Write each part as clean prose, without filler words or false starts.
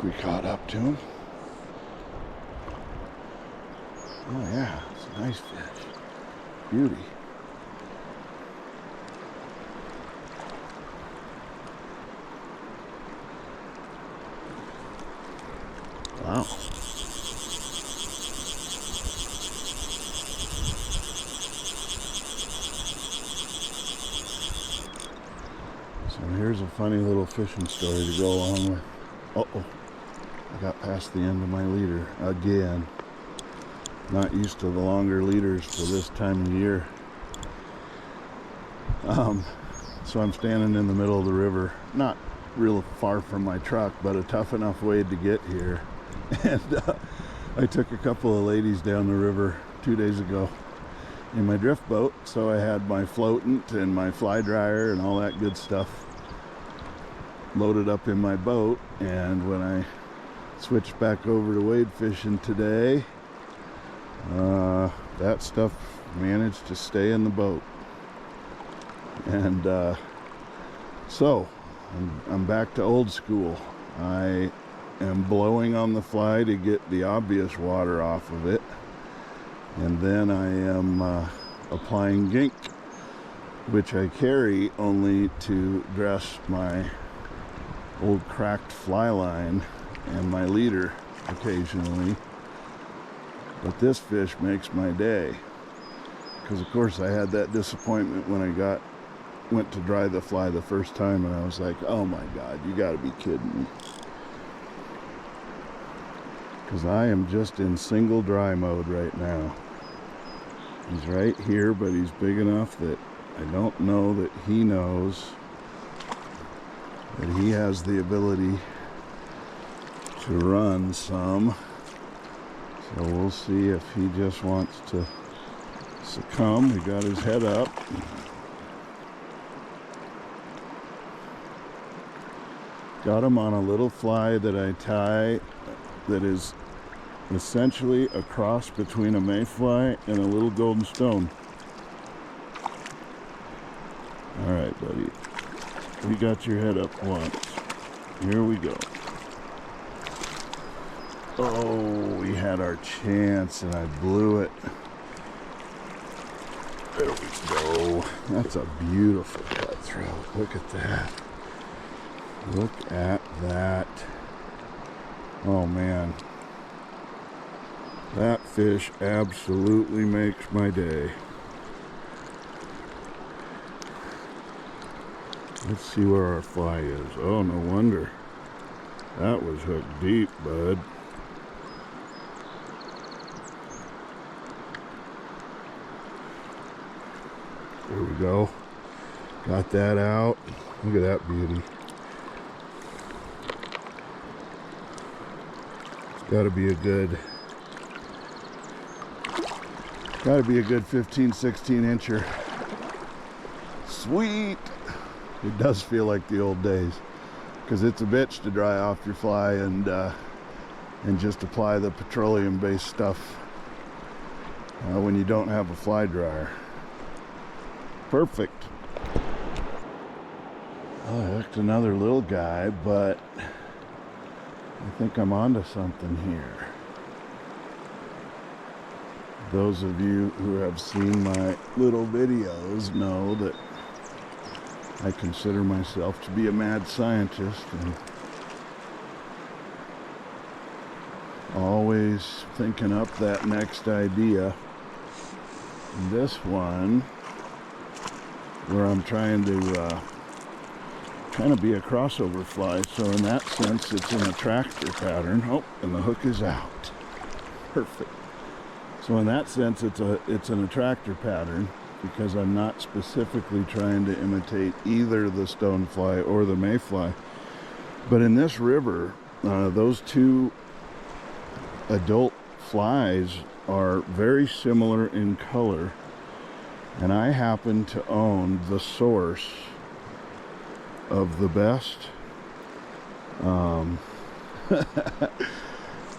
we caught up to him. Oh yeah, it's a nice fish. Beauty. Wow. So here's a funny little fishing story to go along with. Uh-oh. I got past the end of my leader again. Not used to the longer leaders for this time of year. So I'm standing in the middle of the river, not real far from my truck, but a tough enough way to get here. And I took a couple of ladies down the river 2 days ago in my drift boat, so I had my floatant and my fly dryer and all that good stuff loaded up in my boat. And when I switched back over to wade fishing today, that stuff managed to stay in the boat. And so I'm back to old school. I am blowing on the fly to get the obvious water off of it, and then I am applying gink, which I carry only to dress my old cracked fly line and my leader occasionally. But this fish makes my day, because of course I had that disappointment when I went to dry the fly the first time, and I was like, oh my god, you gotta be kidding me. Because I am just in single dry mode right now. He's right here, but he's big enough that I don't know that he knows that he has the ability to run some. So we'll see if he just wants to succumb. He got his head up. Got him on a little fly that I tie that is essentially a cross between a mayfly and a little golden stone. All right, buddy. You got your head up once. Here we go. Oh, we had our chance and I blew it. There we go. That's a beautiful cutthroat. Look at that. Look at that. Oh man. That fish absolutely makes my day. Let's see where our fly is. Oh, no wonder. That was hooked deep, bud. There we go. Got that out. Look at that beauty. It's got to be a good 15, 16 incher. Sweet. It does feel like the old days, because it's a bitch to dry off your fly and just apply the petroleum-based stuff when you don't have a fly dryer. Perfect. Oh, I hooked another little guy, but I think I'm onto something here. Those of you who have seen my little videos know that I consider myself to be a mad scientist and always thinking up that next idea. This one, where I'm trying to kind of be a crossover fly, so in that sense it's an attractor pattern. Oh, and the hook is out. Perfect. So in that sense it's an attractor pattern, because I'm not specifically trying to imitate either the stonefly or the mayfly. But in this river, those two adult flies are very similar in color, and I happen to own the source of the best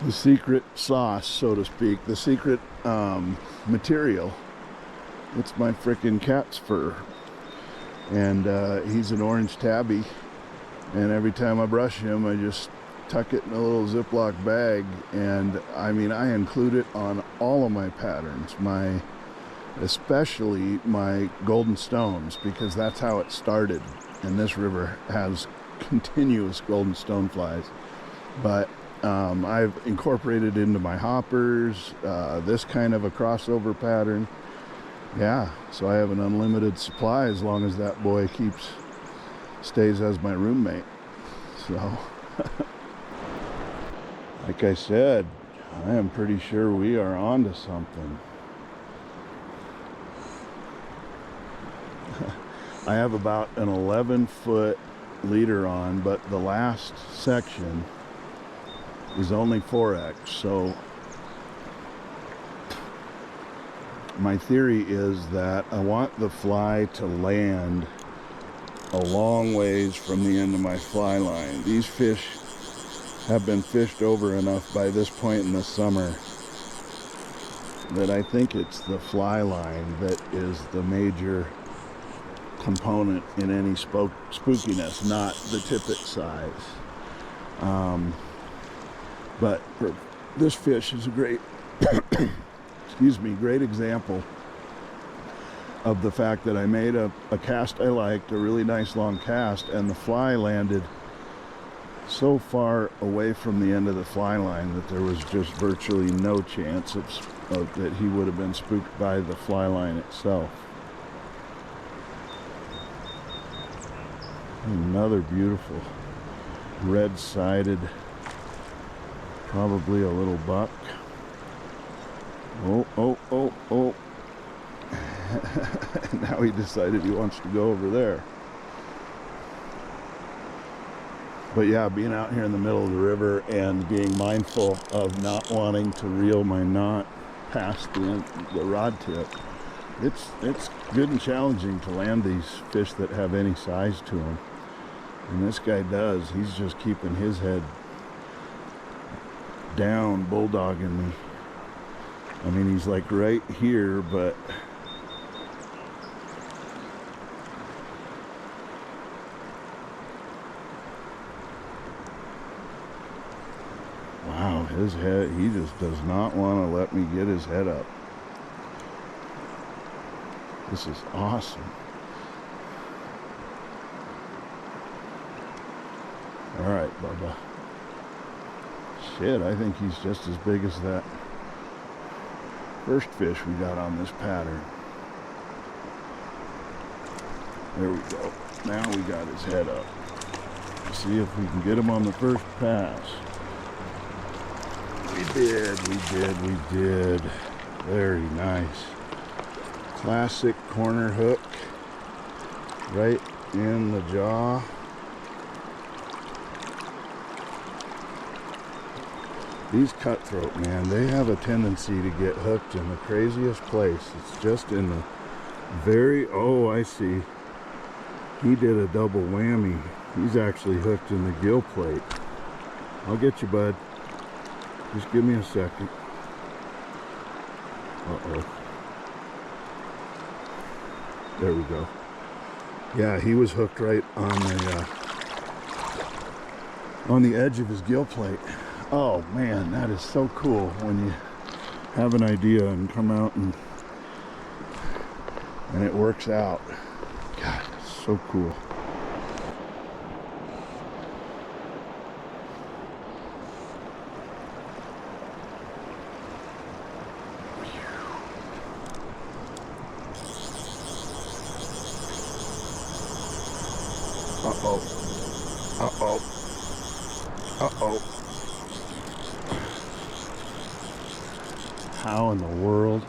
the secret sauce, so to speak, the secret material. It's my frickin' cat's fur, and he's an orange tabby, and every time I brush him I just tuck it in a little Ziploc bag, and I mean, I include it on all of my patterns, especially my golden stones, because that's how it started. And this river has continuous golden stone flies, but I've incorporated into my hoppers this kind of a crossover pattern. Yeah, so I have an unlimited supply as long as that boy stays as my roommate. So like I said, I am pretty sure we are on to something. I have about an 11-foot leader on, but the last section is only 4x. So my theory is that I want the fly to land a long ways from the end of my fly line. These fish have been fished over enough by this point in the summer that I think it's the fly line that is the major component in any spookiness, not the tippet size. But this fish is a great excuse me, great example of the fact that I made a cast I liked, a really nice long cast, and the fly landed so far away from the end of the fly line that there was just virtually no chance that he would have been spooked by the fly line itself. Another beautiful red-sided, probably a little buck. Oh. Now he decided he wants to go over there. But yeah, being out here in the middle of the river and being mindful of not wanting to reel my knot past the rod tip, it's good and challenging to land these fish that have any size to them. And this guy does. He's just keeping his head down, bulldogging me. I mean, he's like right here, but wow, his head, he just does not want to let me get his head up. This is awesome. All right, Bubba. Shit, I think he's just as big as that first fish we got on this pattern. There we go. Now we got his head up. Let's see if we can get him on the first pass. We did. Very nice. Classic corner hook. Right in the jaw. These cutthroat, man, they have a tendency to get hooked in the craziest place. It's just in the oh, I see. He did a double whammy. He's actually hooked in the gill plate. I'll get you, bud. Just give me a second. Uh-oh. There we go. Yeah, he was hooked right on the edge of his gill plate. Oh man, that is so cool when you have an idea and come out and it works out. God, it's so cool. Uh-oh. How in the world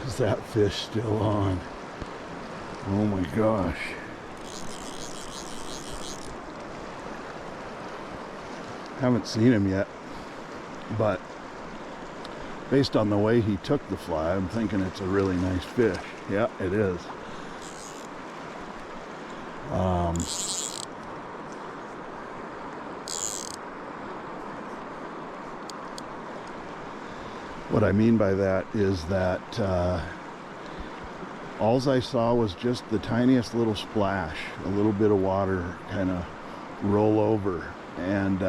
is that fish still on? Oh my gosh. Haven't seen him yet, but based on the way he took the fly, I'm thinking it's a really nice fish. Yeah, it is. What I mean by that is that alls I saw was just the tiniest little splash, a little bit of water kind of roll over And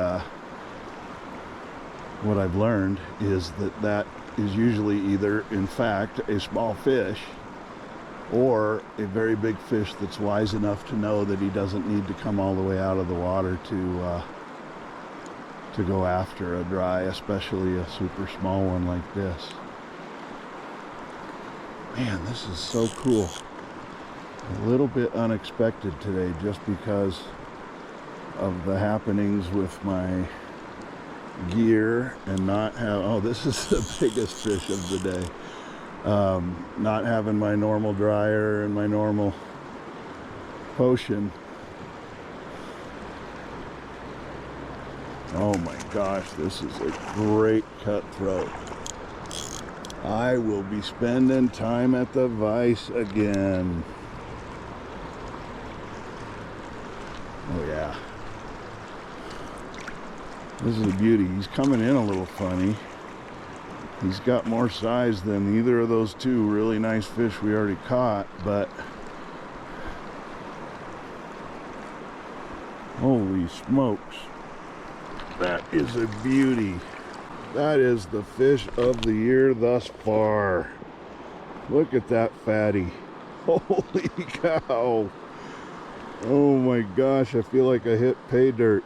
what I've learned is that is usually either, in fact, a small fish or a very big fish that's wise enough to know that he doesn't need to come all the way out of the water to go after a dry, especially a super small one like this. Man, this is so cool. A little bit unexpected today just because of the happenings with my gear and not have, oh, this is the biggest fish of the day. Not having my normal dryer and my normal potion. Oh my gosh, this is a great cutthroat. I will be spending time at the vise again. Oh yeah. This is a beauty. He's coming in a little funny. He's got more size than either of those two really nice fish we already caught, but holy smokes. That is a beauty. That is the fish of the year thus far. Look at that fatty. Holy cow. Oh my gosh, I feel like I hit pay dirt.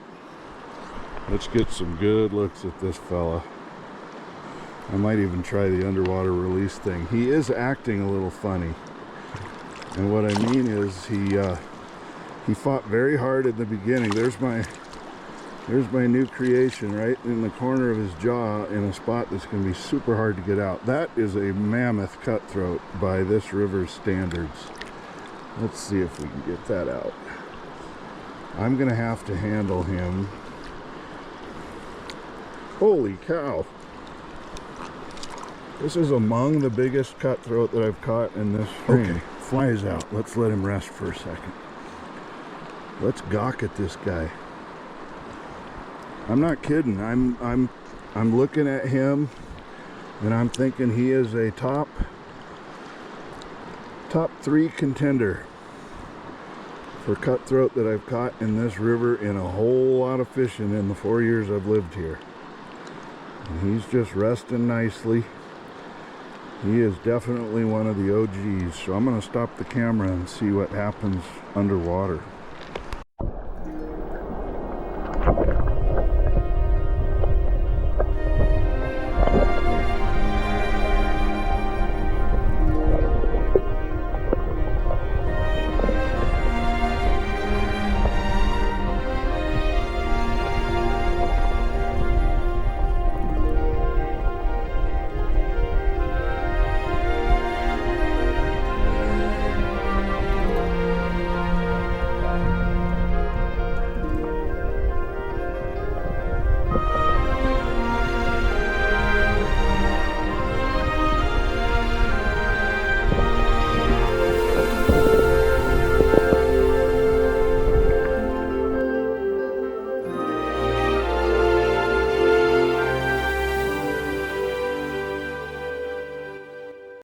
Let's get some good looks at this fella. I might even try the underwater release thing. He is acting a little funny. And what I mean is he fought very hard in the beginning. There's my new creation right in the corner of his jaw in a spot that's going to be super hard to get out. That is a mammoth cutthroat by this river's standards. Let's see if we can get that out. I'm going to have to handle him. Holy cow. This is among the biggest cutthroat that I've caught in this stream. Okay, fly is out. Let's let him rest for a second. Let's gawk at this guy. I'm not kidding. I'm looking at him and I'm thinking he is a top 3 contender for cutthroat that I've caught in this river in a whole lot of fishing in the 4 years I've lived here. And he's just resting nicely. He is definitely one of the OGs. So I'm going to stop the camera and see what happens underwater.